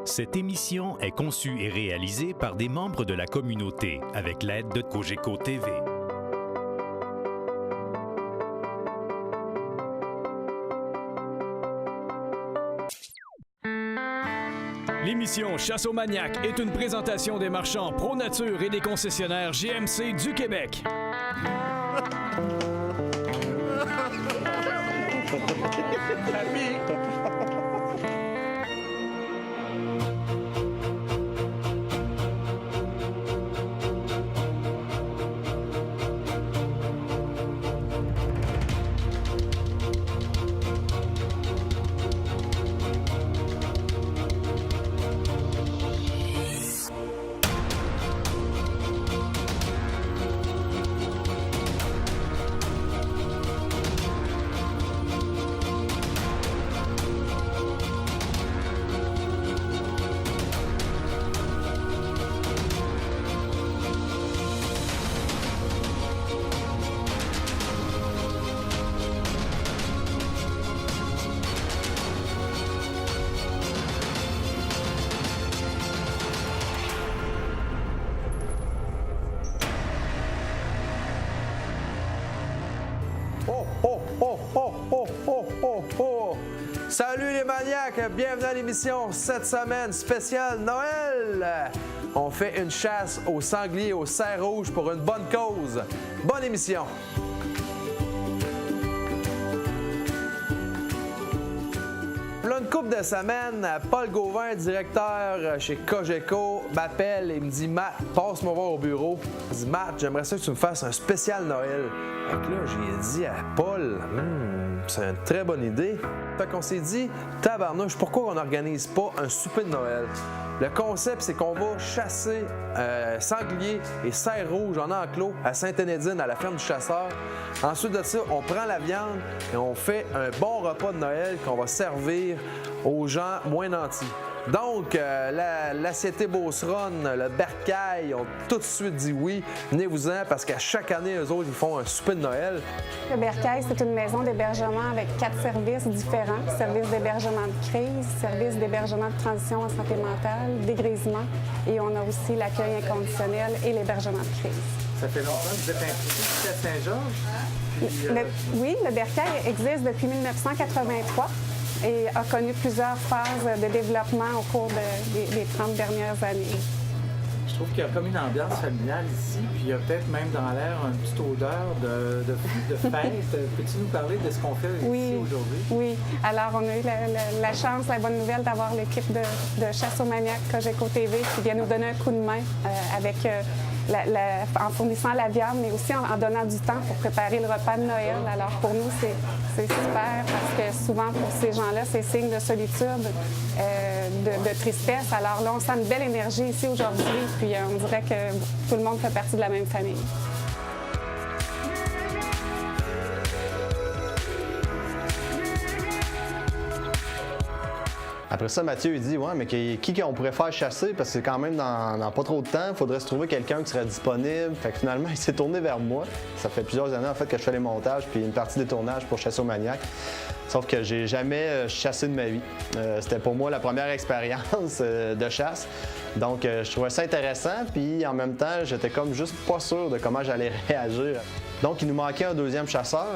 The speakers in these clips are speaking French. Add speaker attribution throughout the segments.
Speaker 1: Cette émission est conçue et réalisée par des membres de la communauté avec l'aide de Cogeco TV.
Speaker 2: L'émission Chasse aux maniaques est une présentation des marchands Pro Nature et des concessionnaires GMC du Québec.
Speaker 3: Salut les maniaques, bienvenue à l'émission cette semaine spéciale Noël. On fait une chasse aux sangliers, aux cerfs rouges pour une bonne cause. Bonne émission. Là, une couple de semaines, Paul Gauvin, directeur chez Cogeco, m'appelle et me dit « Matt, passe-moi voir au bureau. » Il dit « Matt, j'aimerais ça que tu me fasses un spécial Noël. » Fait que là, j'ai dit à Paul « C'est une très bonne idée. » Fait qu'on s'est dit « Tabarnouche, pourquoi on n'organise pas un souper de Noël? » Le concept, c'est qu'on va chasser sangliers et cerfs rouges en enclos à Sainte-Énédine, à la ferme du chasseur. Ensuite de ça, on prend la viande et on fait un bon repas de Noël qu'on va servir aux gens moins nantis. Donc, la Cité Beauceronne, le Bercail ont tout de suite dit oui. Venez-vous-en parce qu'à chaque année, eux autres, ils font un souper de Noël.
Speaker 4: Le Bercail, c'est une maison d'hébergement avec 4 services différents. Service d'hébergement de crise, service d'hébergement de transition en santé mentale, dégrisement. Et on a aussi l'accueil inconditionnel et l'hébergement de crise.
Speaker 5: Ça fait longtemps que vous êtes impliqué ici à Saint-Georges?
Speaker 4: Oui, le Bercail existe depuis 1983. Et a connu plusieurs phases de développement au cours des 30 dernières années.
Speaker 5: Je trouve qu'il y a comme une ambiance familiale ici, puis il y a peut-être même dans l'air une petite odeur de fête. Peux-tu nous parler de ce qu'on fait ici aujourd'hui? Oui. Alors, on a eu la chance, la bonne nouvelle d'avoir l'équipe de Chasse aux maniaques Cogeco TV qui vient nous donner un coup de main avec... en fournissant la viande, mais aussi en donnant du temps pour préparer le repas de Noël. Alors pour nous, c'est super parce que souvent pour ces gens-là, c'est signe de solitude, de tristesse. Alors là, on sent une belle énergie ici aujourd'hui, puis on dirait que tout le monde fait partie de la même famille.
Speaker 6: Après ça, Mathieu, il dit « Ouais, mais qui on pourrait faire chasser? Parce que c'est quand même dans pas trop de temps. Il faudrait se trouver quelqu'un qui serait disponible. » Fait que finalement, il s'est tourné vers moi. Ça fait plusieurs années, en fait, que je fais les montages puis une partie des tournages pour Chasse aux maniaques. Sauf que j'ai jamais chassé de ma vie. C'était pour moi la première expérience de chasse. Donc, je trouvais ça intéressant. Puis, en même temps, j'étais comme juste pas sûr de comment j'allais réagir. Donc, il nous manquait un deuxième chasseur.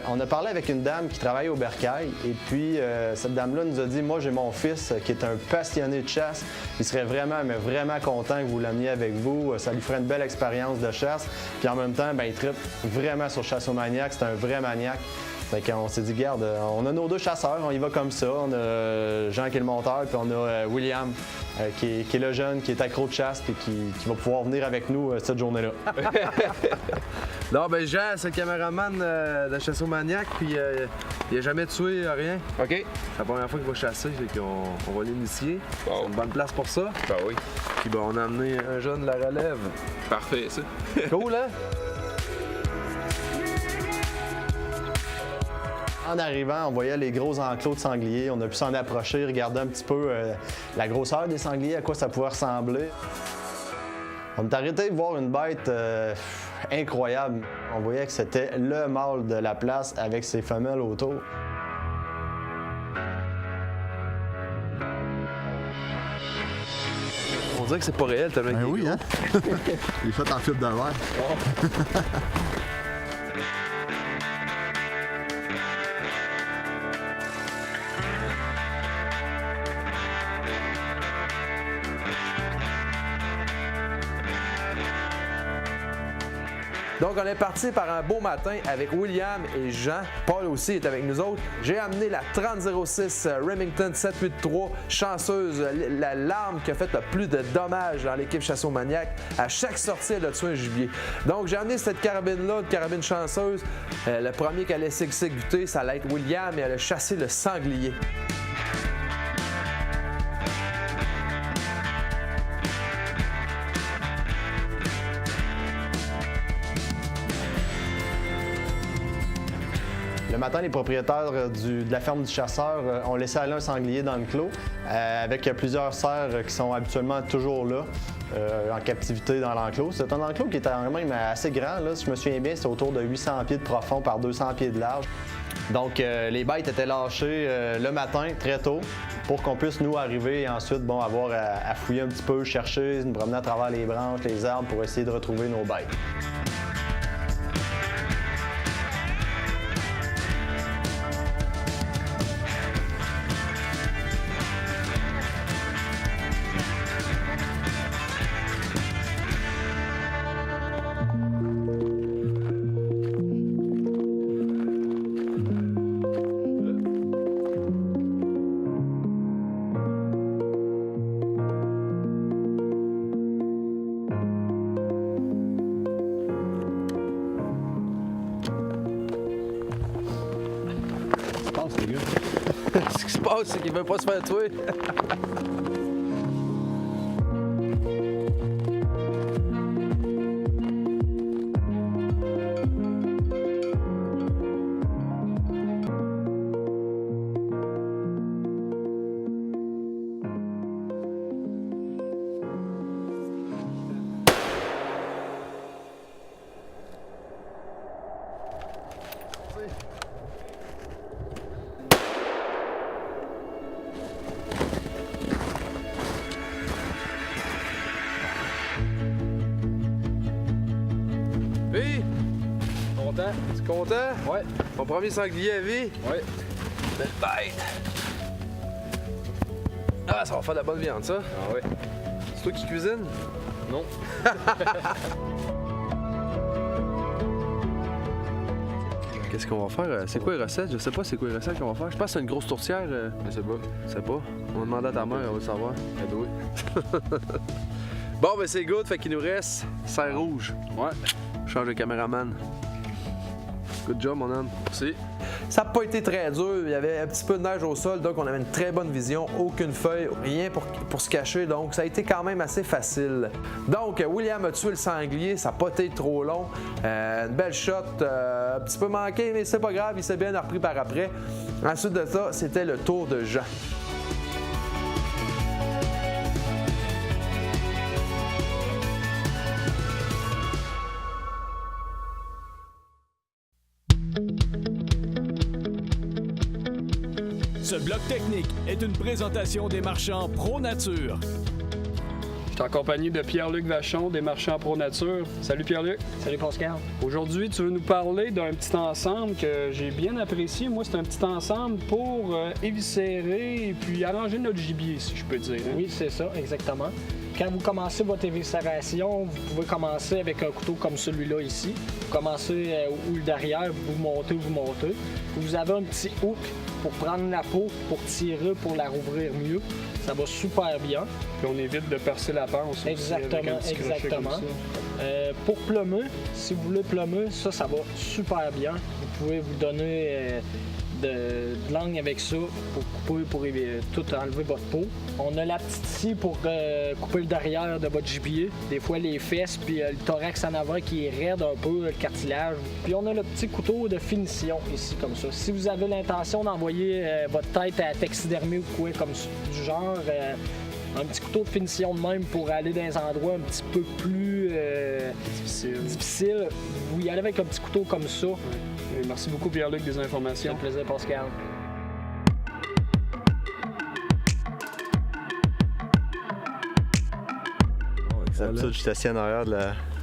Speaker 6: On a parlé avec une dame qui travaille au Bercail. Et puis, cette dame-là nous a dit « Moi, j'ai mon fils qui est un passionné de chasse. Il serait vraiment, mais vraiment content que vous l'ameniez avec vous. Ça lui ferait une belle expérience de chasse. Puis en même temps, il trippe vraiment sur Chasse aux maniaques. C'est un vrai maniaque. » Fait qu'on s'est dit, garde, on a nos deux chasseurs, on y va comme ça. On a Jean qui est le monteur, puis on a William qui est le jeune, qui est accro de chasse, puis qui va pouvoir venir avec nous cette journée-là.
Speaker 3: Non, Jean, c'est le caméraman de Chasse aux maniaques, puis il n'a jamais tué rien.
Speaker 7: OK.
Speaker 3: C'est la première fois qu'il va chasser, c'est qu'on va l'initier.
Speaker 7: Wow.
Speaker 3: C'est une bonne place pour ça.
Speaker 7: Ben oui.
Speaker 3: Puis on a amené un jeune de la relève.
Speaker 7: Parfait, ça.
Speaker 3: Cool, hein?
Speaker 6: En arrivant, on voyait les gros enclos de sangliers. On a pu s'en approcher, regarder un petit peu la grosseur des sangliers, à quoi ça pouvait ressembler. On est arrêté de voir une bête incroyable. On voyait que c'était le mâle de la place avec ses femelles autour.
Speaker 3: dirait que c'est pas réel tellement
Speaker 7: Ben oui, hein? Il est fait en fibre de verre.
Speaker 3: Donc, on est parti par un beau matin avec William et Jean. Paul aussi est avec nous autres. J'ai amené la 3006 Remington 783, chanceuse, la l'arme qui a fait le plus de dommages dans l'équipe Chasse au Maniac. À chaque sortie, elle a tué un gibier. Donc, j'ai amené cette carabine-là, une carabine chanceuse. Le premier qu'elle a exécuté, ça allait être William et elle a chassé le sanglier.
Speaker 6: Le matin, les propriétaires de la ferme du chasseur ont laissé aller un sanglier dans le clos avec plusieurs cerfs qui sont habituellement toujours là, en captivité dans l'enclos. C'est un enclos qui est quand même assez grand. Là. Si je me souviens bien, c'est autour de 800 pieds de profond par 200 pieds de large. Donc, les bêtes étaient lâchées le matin, très tôt, pour qu'on puisse nous arriver et ensuite avoir à fouiller un petit peu, chercher, nous promener à travers les branches, les arbres pour essayer de retrouver nos bêtes.
Speaker 3: Ce qui se passe, c'est qu'il veut pas se faire tuer. Puis,
Speaker 8: Content?
Speaker 3: tu es content?
Speaker 8: Ouais.
Speaker 3: Mon premier sanglier à vie?
Speaker 8: Ouais.
Speaker 3: Belle bête! Ah, ça va faire de la bonne viande, ça.
Speaker 8: Ah ouais.
Speaker 3: C'est toi qui cuisines?
Speaker 8: Non.
Speaker 3: Qu'est-ce qu'on va faire? C'est quoi les recettes? Je sais pas c'est quoi les recettes qu'on va faire. Je pense que c'est une grosse tourtière.
Speaker 8: Je sais pas.
Speaker 3: Je sais pas. On va demander à ta mère, on va le savoir.
Speaker 8: Ah oui.
Speaker 3: Bon, ben c'est good, fait qu'il nous reste serre rouge.
Speaker 8: Ouais.
Speaker 3: Change de caméraman. Good job, mon homme.
Speaker 8: Merci.
Speaker 3: Ça n'a pas été très dur. Il y avait un petit peu de neige au sol, donc on avait une très bonne vision. Aucune feuille, rien pour se cacher, donc ça a été quand même assez facile. Donc, William a tué le sanglier, ça n'a pas été trop long. Une belle shot, un petit peu manqué, mais c'est pas grave, il s'est bien repris par après. Ensuite de ça, c'était le tour de Jean.
Speaker 2: Ce bloc technique est une présentation des marchands Pro Nature.
Speaker 8: Je suis en compagnie de Pierre-Luc Vachon, des marchands Pro Nature. Salut Pierre-Luc.
Speaker 9: Salut Pascal.
Speaker 8: Aujourd'hui, tu veux nous parler d'un petit ensemble que j'ai bien apprécié. Moi, c'est un petit ensemble pour éviscérer et puis arranger notre gibier, si je peux dire. Hein?
Speaker 9: Oui, c'est ça, exactement. Quand vous commencez votre éviscération, vous pouvez commencer avec un couteau comme celui-là ici. Vous commencez où le derrière, vous montez. Vous avez un petit hook pour prendre la peau, pour tirer, pour la rouvrir mieux. Ça va super bien.
Speaker 8: Puis on évite de percer la panse.
Speaker 9: Exactement, exactement. Pour plumer, si vous voulez plumer, ça va super bien. Vous pouvez vous donner de l'angle avec ça pour couper, pour tout enlever votre peau. On a la petite scie pour couper le derrière de votre gibier. Des fois les fesses, puis le thorax en avant qui est raide un peu, le cartilage. Puis on a le petit couteau de finition ici, comme ça. Si vous avez l'intention d'envoyer votre tête à taxidermer ou quoi comme du genre, un petit couteau de finition de même pour aller dans des endroits un petit peu plus difficiles, vous y allez avec un petit couteau comme ça.
Speaker 8: Et merci beaucoup Pierre-Luc des informations.
Speaker 9: C'est un plaisir, Pascal.
Speaker 6: D'habitude, je suis assis en arrière de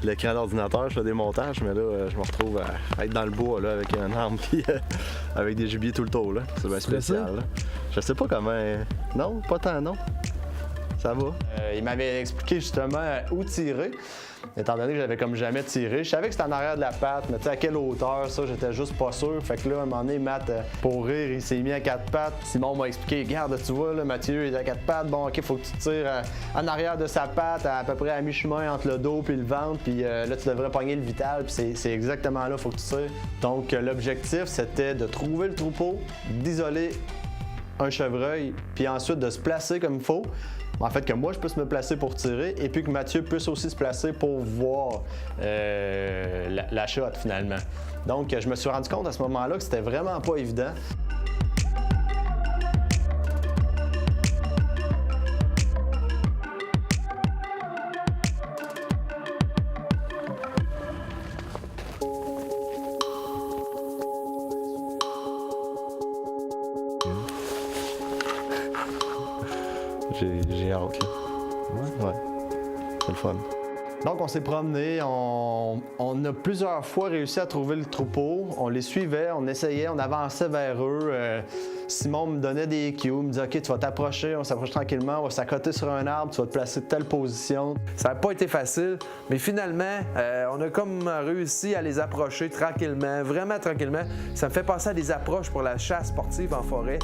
Speaker 6: l'écran d'ordinateur, je fais des montages, mais là, je me retrouve à être dans le bois là, avec un arme puis avec des gibiers tout le tour. Là. C'est bien spécial. Là. Je sais pas comment. Non, pas tant, non. Ça va. Il m'avait expliqué justement où tirer. Étant donné que j'avais comme jamais tiré, je savais que c'était en arrière de la patte, mais tu sais à quelle hauteur, ça, j'étais juste pas sûr. Fait que là, à un moment donné, Matt, pour rire, il s'est mis à 4 pattes. Simon m'a expliqué, regarde, tu vois, là, Mathieu, il est à 4 pattes. Bon, OK, faut que tu tires en arrière de sa patte, à peu près à mi-chemin entre le dos puis le ventre, puis là, tu devrais pogner le vital, puis c'est exactement là, faut que tu tires. Donc, l'objectif, c'était de trouver le troupeau, d'isoler un chevreuil, puis ensuite de se placer comme il faut. En fait, que moi, je puisse me placer pour tirer et puis que Mathieu puisse aussi se placer pour voir la shot, finalement. Donc, je me suis rendu compte à ce moment-là que c'était vraiment pas évident. J'ai hâte, là. Ouais. C'est le fun. Donc, on s'est promené, on a plusieurs fois réussi à trouver le troupeau. On les suivait, on essayait, on avançait vers eux. Simon me donnait des cues, me disait « OK, tu vas t'approcher, on s'approche tranquillement, on va s'accoter sur un arbre, tu vas te placer de telle position. »
Speaker 3: Ça n'a pas été facile, mais finalement, on a comme réussi à les approcher tranquillement, vraiment tranquillement. Ça me fait penser à des approches pour la chasse sportive en forêt.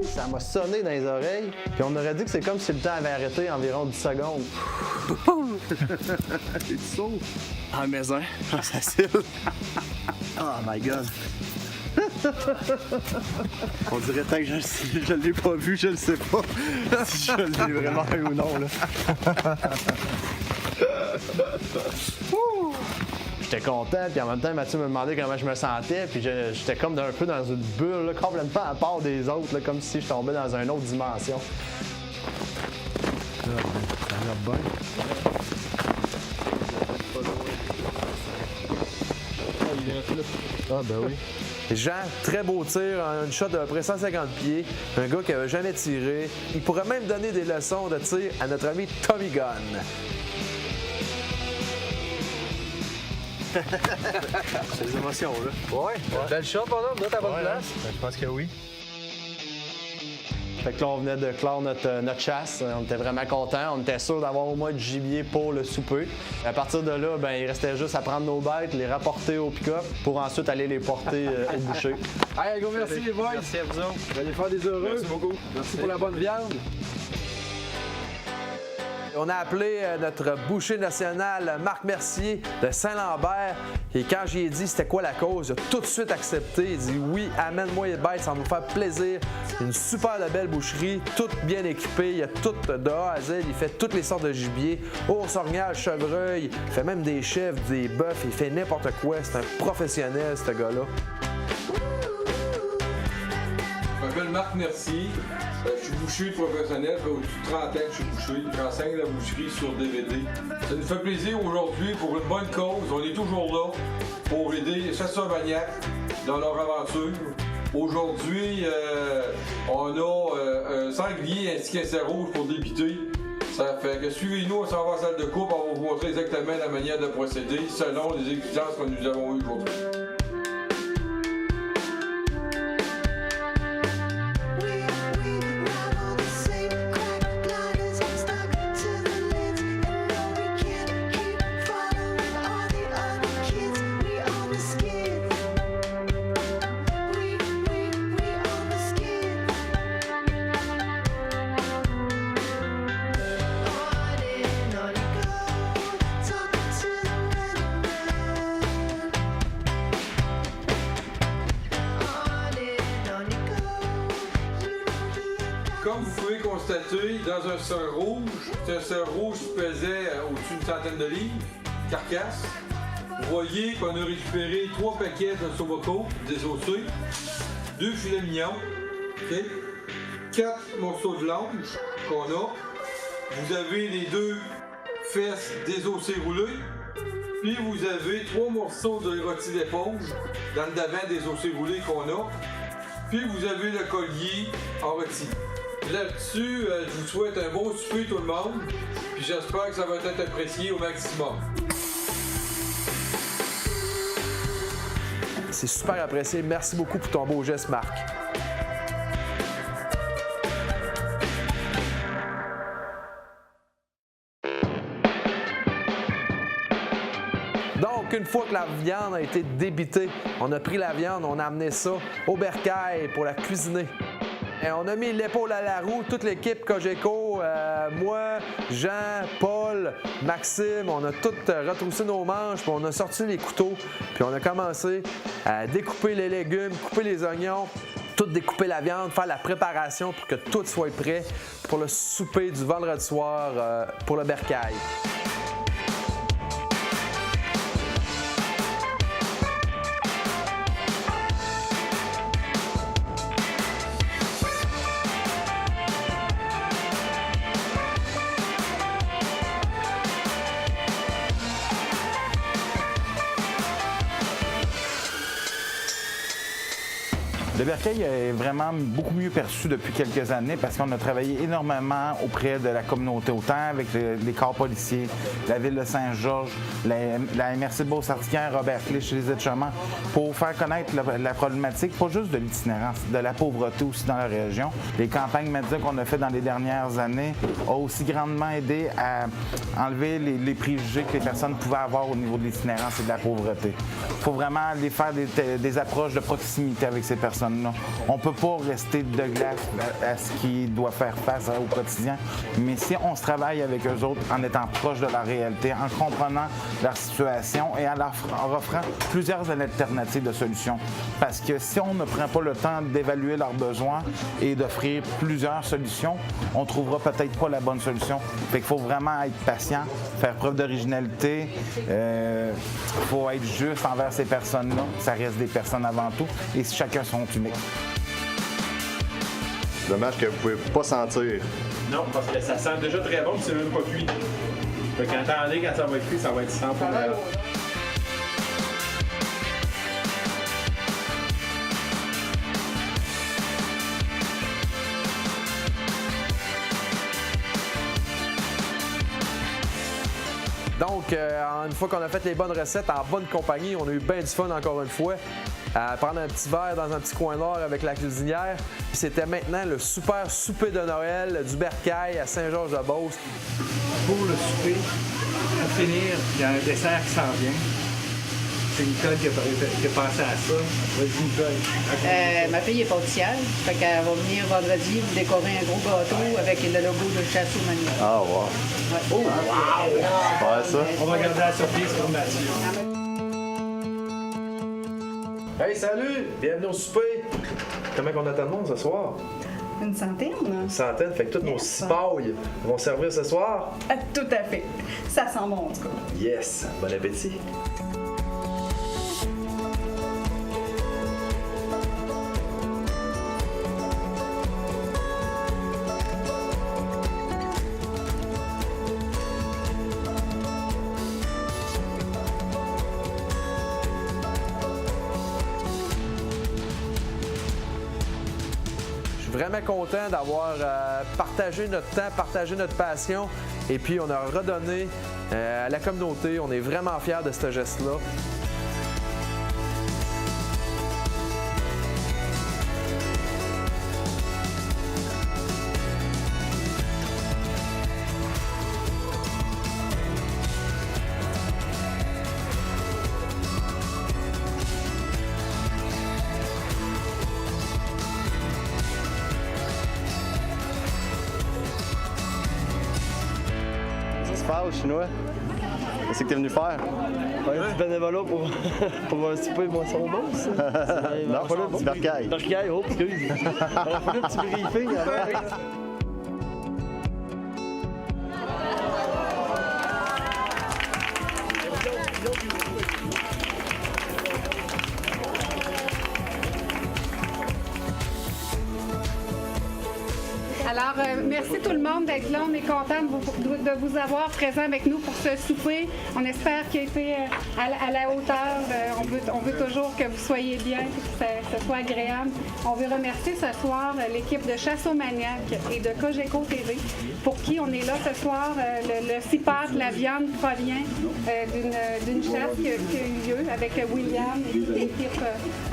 Speaker 6: Ça m'a sonné dans les oreilles, puis on aurait dit que c'est comme si le temps avait arrêté environ 10 secondes.
Speaker 7: Es-tu sauve?
Speaker 6: En maison, en facile.
Speaker 7: Oh my God! On dirait tant que je l'ai pas vu, je le sais pas si je l'ai vraiment eu ou non. Là.
Speaker 6: J'étais content, puis en même temps, Mathieu me demandait comment je me sentais, puis j'étais comme un peu dans une bulle, là, complètement à part des autres, là, comme si je tombais dans une autre dimension.
Speaker 7: Ça va bien.
Speaker 6: Ah, ben oui.
Speaker 3: Jean, très beau tir, une shot d'à peu près 150 pieds, un gars qui n'avait jamais tiré. Il pourrait même donner des leçons de tir à notre ami Tommy Gunn.
Speaker 6: C'est des émotions, là.
Speaker 3: Ouais. Belle shot, mon homme, là, t'as bonne place?
Speaker 6: Ben, je pense que oui. Fait que là, on venait de clore notre chasse. On était vraiment contents. On était sûr d'avoir au moins du gibier pour le souper. À partir de là, ben, il restait juste à prendre nos bêtes, les rapporter au pick-up pour ensuite aller les porter au boucher.
Speaker 3: Hey, go, merci les boys.
Speaker 6: Merci à vous autres.
Speaker 3: Vous allez faire des heureux.
Speaker 7: Merci beaucoup.
Speaker 3: Merci pour la bonne viande. On a appelé notre boucher national, Marc Mercier de Saint-Lambert. Et quand j'ai dit c'était quoi la cause, il a tout de suite accepté. Il dit oui, amène-moi les bêtes, ça va me faire plaisir. Une super belle boucherie, toute bien équipée. Il y a tout de A à Z. Il fait toutes les sortes de gibier. Ours, orignal, chevreuil. Il fait même des chèvres, des bœufs. Il fait n'importe quoi. C'est un professionnel, ce gars-là.
Speaker 10: Je m'appelle Marc Mercier. Je suis boucher professionnel, ça fait au-dessus de 30 ans que je suis boucher. J'enseigne la boucherie sur DVD. Ça nous fait plaisir aujourd'hui pour une bonne cause. On est toujours là pour aider les chasseurs maniaques dans leur aventure. Aujourd'hui, on a un sanglier ainsi qu'un cerf rouge pour débiter. Ça fait que suivez-nous, on s'en va en salle de coupe, on va vous montrer exactement la manière de procéder selon les exigences que nous avons eues aujourd'hui. Comme vous pouvez constater, dans un cerf rouge, c'est un cerf rouge qui pesait au-dessus d'une centaine de livres, carcasse. Vous voyez qu'on a récupéré 3 paquets de soboco désossés, 2 filets mignons, okay? 4 morceaux de blanche qu'on a. Vous avez les 2 fesses désossées roulées. Puis vous avez 3 morceaux de rôti d'éponge dans le davant désossé roulé qu'on a. Puis vous avez le collier en rôti. Là-dessus, je vous souhaite un bon souper tout le monde. Puis j'espère que ça va être apprécié au maximum.
Speaker 3: C'est super apprécié. Merci beaucoup pour ton beau geste, Marc. Donc, une fois que la viande a été débitée, on a pris la viande, on a amené ça au bercail pour la cuisiner. Et on a mis l'épaule à la roue, toute l'équipe Cogeco, moi, Jean, Paul, Maxime, on a tous retroussé nos manches, puis on a sorti les couteaux, puis on a commencé à découper les légumes, couper les oignons, tout découper la viande, faire la préparation pour que tout soit prêt pour le souper du vendredi soir pour le bercail.
Speaker 11: Le bercail est vraiment beaucoup mieux perçu depuis quelques années parce qu'on a travaillé énormément auprès de la communauté, autant avec les corps policiers, la ville de Saint-Georges, la MRC de Beauce-Artiquaire, Robert Clé chez les Aides-Charmants, pour faire connaître la problématique, pas juste de l'itinérance, de la pauvreté aussi dans la région. Les campagnes médias qu'on a faites dans les dernières années ont aussi grandement aidé à enlever les préjugés que les personnes pouvaient avoir au niveau de l'itinérance et de la pauvreté. Il faut vraiment aller faire des approches de proximité avec ces personnes. On ne peut pas rester de glace à ce qu'ils doivent faire face au quotidien, mais si on se travaille avec eux autres en étant proche de la réalité, en comprenant leur situation et en leur offrant plusieurs alternatives de solutions. Parce que si on ne prend pas le temps d'évaluer leurs besoins et d'offrir plusieurs solutions, on ne trouvera peut-être pas la bonne solution. Fait qu'il faut vraiment être patient, faire preuve d'originalité, il faut être juste envers ces personnes-là. Ça reste des personnes avant tout et chacun son unique.
Speaker 7: Dommage que vous pouvez pas sentir.
Speaker 12: Non, parce que ça sent déjà très bon, c'est même pas cuit. Fait qu'attendez, quand ça va être cuit, ça va être 100%.
Speaker 3: Donc, une fois qu'on a fait les bonnes recettes en bonne compagnie, on a eu bien du fun encore une fois. Prendre un petit verre dans un petit coin noir avec la cuisinière. Puis c'était maintenant le super souper de Noël du bercail à Saint-Georges-de-Beauce.
Speaker 5: Pour le souper, pour finir, il y a un dessert qui s'en vient. C'est Nicole qui a pensé à ça. Vas-y, Nicole.
Speaker 13: Ma fille est pâtissière, fait qu'elle va venir vendredi vous décorer un gros gâteau avec le logo de Chasso Maniac.
Speaker 7: Ah, wow.
Speaker 13: Ouais.
Speaker 7: Oh, wow! Ouais, ça.
Speaker 5: On va garder la surprise pour Mathieu.
Speaker 3: Hey, salut! Bienvenue au souper! Comment on a tant de monde ce soir?
Speaker 13: Une centaine?
Speaker 3: Une centaine, fait que toutes nos cipayes vont servir ce soir?
Speaker 13: Tout à fait. Ça sent bon, en tout cas.
Speaker 3: Yes! Bon appétit! Vraiment content d'avoir partagé notre temps, partagé notre passion et puis on a redonné à la communauté. On est vraiment fiers de ce geste-là.
Speaker 7: Chinois. Qu'est-ce que t'es venu faire?
Speaker 14: Un petit bénévolat pour un souper de moisson douce.
Speaker 7: Non, pas le petit bercail.
Speaker 14: Bercail, oh, excuse. On a fait un petit briefing avant.
Speaker 4: Alors, merci tout le monde d'être là. On est content de vous avoir présent avec nous pour ce souper. On espère qu'il a été à la hauteur. On veut toujours que vous soyez bien, que ce soit agréable. On veut remercier ce soir l'équipe de Chasse-au Maniac et de Cogeco TV, pour qui on est là ce soir. Le CIPAT, la viande provient d'une chasse qui a eu lieu avec William et toute l'équipe.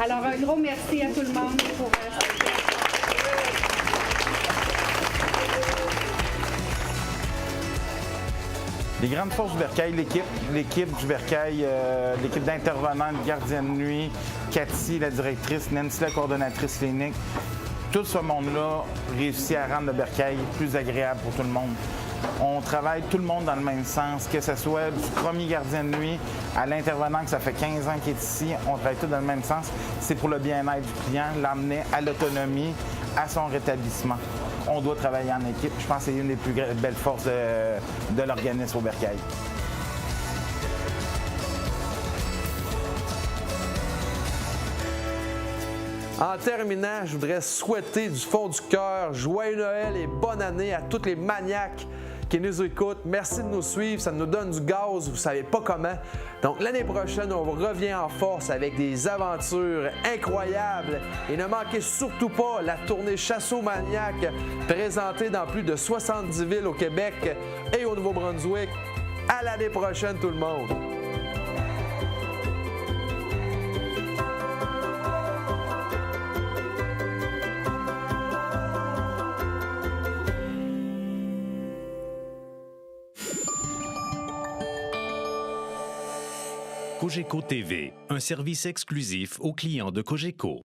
Speaker 4: Alors, un gros merci à tout le monde pour
Speaker 11: Les grandes forces du Bercail, l'équipe du Bercail, l'équipe d'intervenants, de gardiens de nuit, Cathy, la directrice, Nancy, la coordonnatrice clinique, tout ce monde-là réussit à rendre le Bercail plus agréable pour tout le monde. On travaille tout le monde dans le même sens, que ce soit du premier gardien de nuit à l'intervenant que ça fait 15 ans qu'il est ici, on travaille tous dans le même sens. C'est pour le bien-être du client, l'emmener à l'autonomie, à son rétablissement. On doit travailler en équipe. Je pense que c'est une des plus belles forces de l'organisme au Bercail.
Speaker 3: En terminant, je voudrais souhaiter du fond du cœur joyeux Noël et bonne année à tous les maniaques qui nous écoutent. Merci de nous suivre, ça nous donne du gaz, vous savez pas comment. Donc l'année prochaine, on revient en force avec des aventures incroyables. Et ne manquez surtout pas la tournée Chasse-au Maniac, présentée dans plus de 70 villes au Québec et au Nouveau-Brunswick. À l'année prochaine tout le monde!
Speaker 1: Cogeco TV, un service exclusif aux clients de Cogeco.